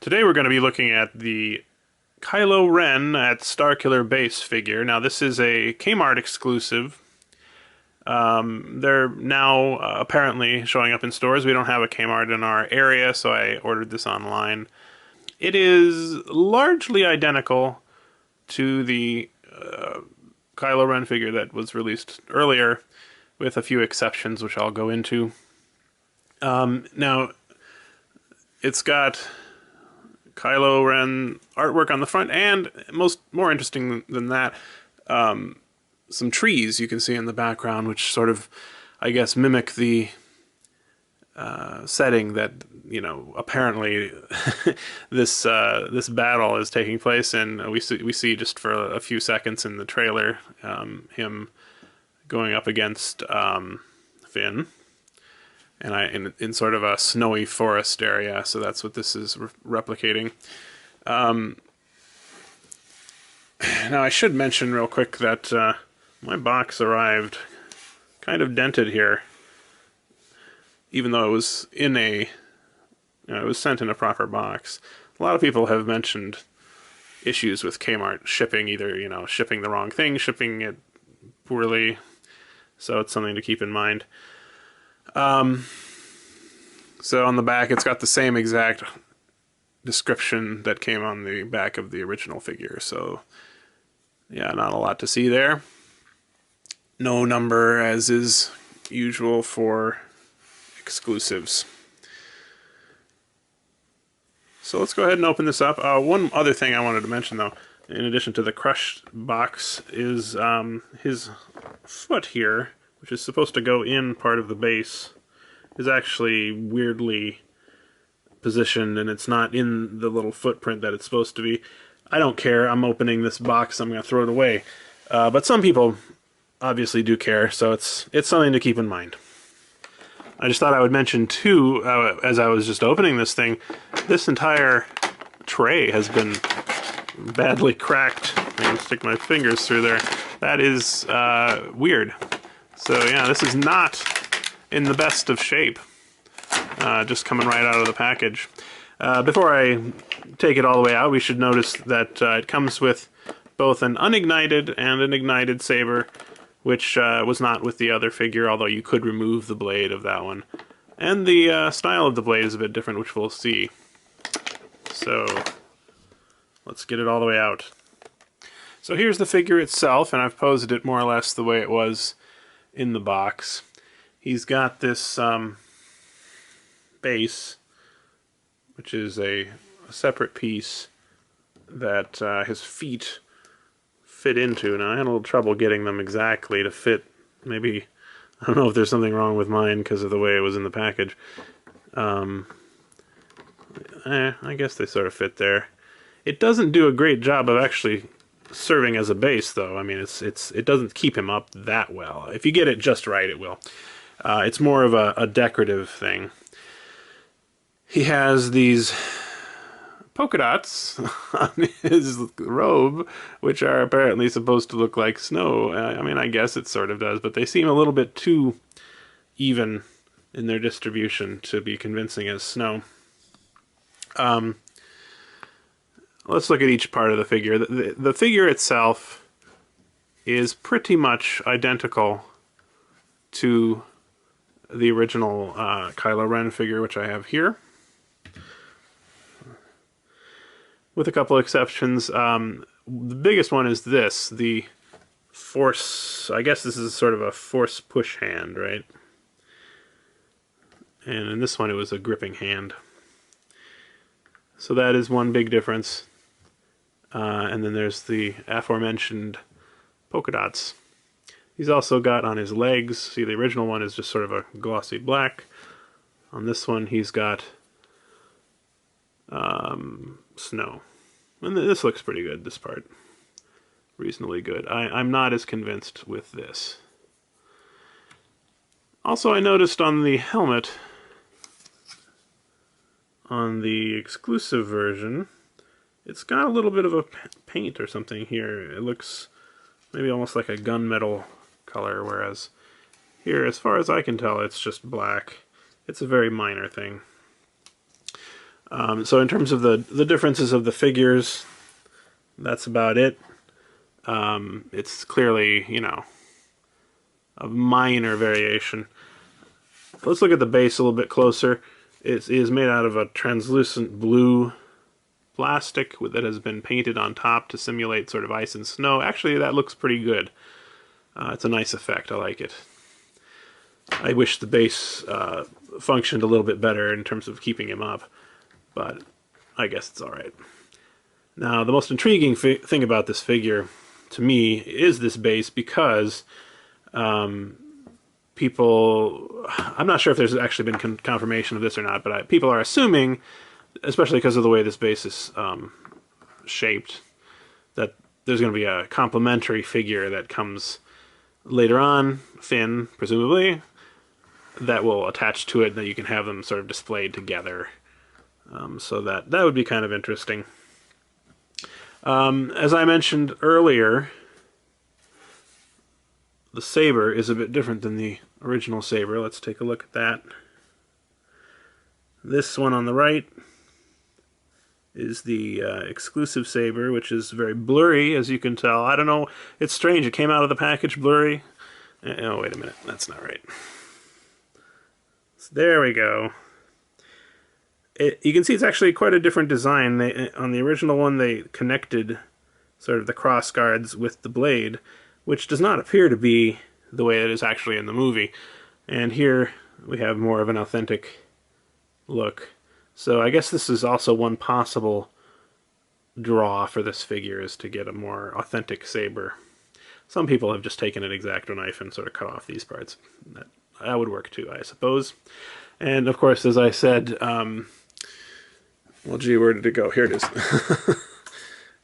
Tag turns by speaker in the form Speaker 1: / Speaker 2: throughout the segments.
Speaker 1: Today we're going to be looking at the Kylo Ren at Starkiller Base figure. Now this is a Kmart exclusive. They're now apparently showing up in stores. We don't have a Kmart in our area, so I ordered this online. It is largely identical to the Kylo Ren figure that was released earlier, with a few exceptions which I'll go into. Now, it's got Kylo Ren artwork on the front, and more interesting than that, some trees you can see in the background, which sort of, I guess, mimic the setting that, you know, apparently this battle is taking place in. We see just for a few seconds in the trailer him going up against Finn, and in sort of a snowy forest area. So that's what this is replicating. Now I should mention real quick that my box arrived kind of dented here, even though it was in it was sent in a proper box. A lot of people have mentioned issues with Kmart shipping, either, you know, shipping the wrong thing, shipping it poorly. So it's something to keep in mind. So on the back, it's got the same exact description that came on the back of the original figure. So yeah, not a lot to see there. No number, as is usual for exclusives. So let's go ahead and open this up. One other thing I wanted to mention, though, in addition to the crushed box, is his foot here, which is supposed to go in part of the base, is actually weirdly positioned, and it's not in the little footprint that it's supposed to be. I don't care. I'm opening this box. I'm going to throw it away. But some people obviously do care, so it's something to keep in mind. I just thought I would mention, too, as I was just opening this thing, this entire tray has been badly cracked. I'm going to stick my fingers through there. That is weird. So yeah, this is not in the best of shape. Just coming right out of the package. Before I take it all the way out, we should notice that it comes with both an unignited and an ignited Sabre, which was not with the other figure, although you could remove the blade of that one. And the style of the blade is a bit different, which we'll see. So let's get it all the way out. So here's the figure itself, and I've posed it more or less the way it was in the box. He's got this base, which is a separate piece that his feet fit into. Now, I had a little trouble getting them exactly to fit. Maybe, I don't know if there's something wrong with mine because of the way it was in the package. I guess they sort of fit there. It doesn't do a great job of actually serving as a base, though. I mean, it doesn't keep him up that well. If you get it just right, it will. It's more of a decorative thing. He has these polka dots on his robe, which are apparently supposed to look like snow. I mean, I guess it sort of does, but they seem a little bit too even in their distribution to be convincing as snow. Let's look at each part of the figure. The figure itself is pretty much identical to the original Kylo Ren figure, which I have here, with a couple exceptions. The biggest one is this, the Force, I guess this is sort of a Force push hand, right? And in this one it was a gripping hand. So that is one big difference. And then there's the aforementioned polka dots. He's also got on his legs, see, the original one is just sort of a glossy black. On this one he's got snow. And this looks pretty good, this part. Reasonably good. I'm not as convinced with this. Also, I noticed on the helmet, on the exclusive version, it's got a little bit of a paint or something here. It looks maybe almost like a gunmetal color, whereas here, as far as I can tell, it's just black. It's a very minor thing. So in terms of the differences of the figures, that's about it. It's clearly, you know, a minor variation. Let's look at the base a little bit closer. It is made out of a translucent blue plastic that has been painted on top to simulate sort of ice and snow. Actually, that looks pretty good. It's a nice effect. I like it. I wish the base functioned a little bit better in terms of keeping him up, but I guess it's alright. Now, the most intriguing thing about this figure, to me, is this base, because people... I'm not sure if there's actually been confirmation of this or not, but people are assuming, especially because of the way this base is shaped, that there's going to be a complementary figure that comes later on, Finn, presumably, that will attach to it, that you can have them sort of displayed together. So that would be kind of interesting. As I mentioned earlier, the Sabre is a bit different than the original Sabre. Let's take a look at that. This one on the right is the exclusive Sabre, which is very blurry, as you can tell. I don't know, it's strange, it came out of the package blurry. Oh, wait a minute, that's not right. So there we go. You can see it's actually quite a different design. On the original one, they connected sort of the cross guards with the blade, which does not appear to be the way it is actually in the movie. And here we have more of an authentic look. So I guess this is also one possible draw for this figure, is to get a more authentic Sabre. Some people have just taken an X-Acto knife and sort of cut off these parts. That would work too, I suppose. And of course, as I said, well, gee, where did it go? Here it is.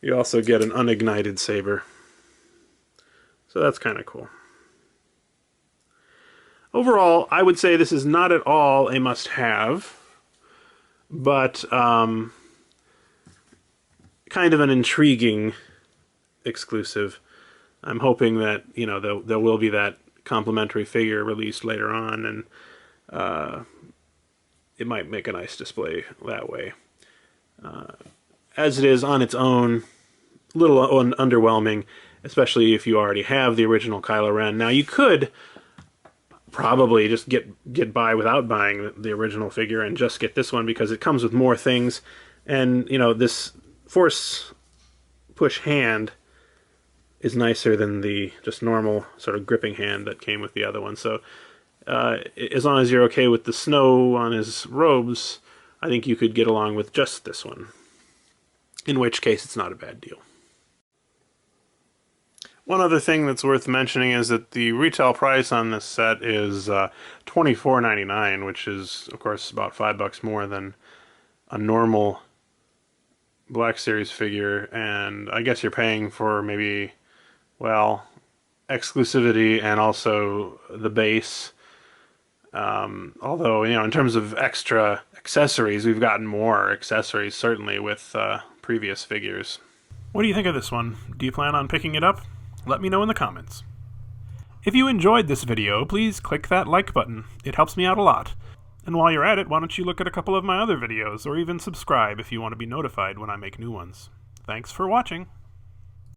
Speaker 1: You also get an unignited Sabre. So that's kind of cool. Overall, I would say this is not at all a must-have, but kind of an intriguing exclusive. I'm hoping that, you know, there will be that complimentary figure released later on, and it might make a nice display that way. As it is on its own, a little underwhelming, especially if you already have the original Kylo Ren. Now, you could probably just get by without buying the original figure and just get this one, because it comes with more things. And, you know, this Force push hand is nicer than the just normal sort of gripping hand that came with the other one. So as long as you're okay with the snow on his robes, I think you could get along with just this one, in which case it's not a bad deal. One other thing that's worth mentioning is that the retail price on this set is $24.99, which is, of course, about $5 more than a normal Black Series figure, and I guess you're paying for maybe, well, exclusivity and also the base. Although, you know, in terms of extra accessories, we've gotten more accessories, certainly, with previous figures. What do you think of this one? Do you plan on picking it up? Let me know in the comments. If you enjoyed this video, please click that like button. It helps me out a lot. And while you're at it, why don't you look at a couple of my other videos, or even subscribe if you want to be notified when I make new ones. Thanks for watching!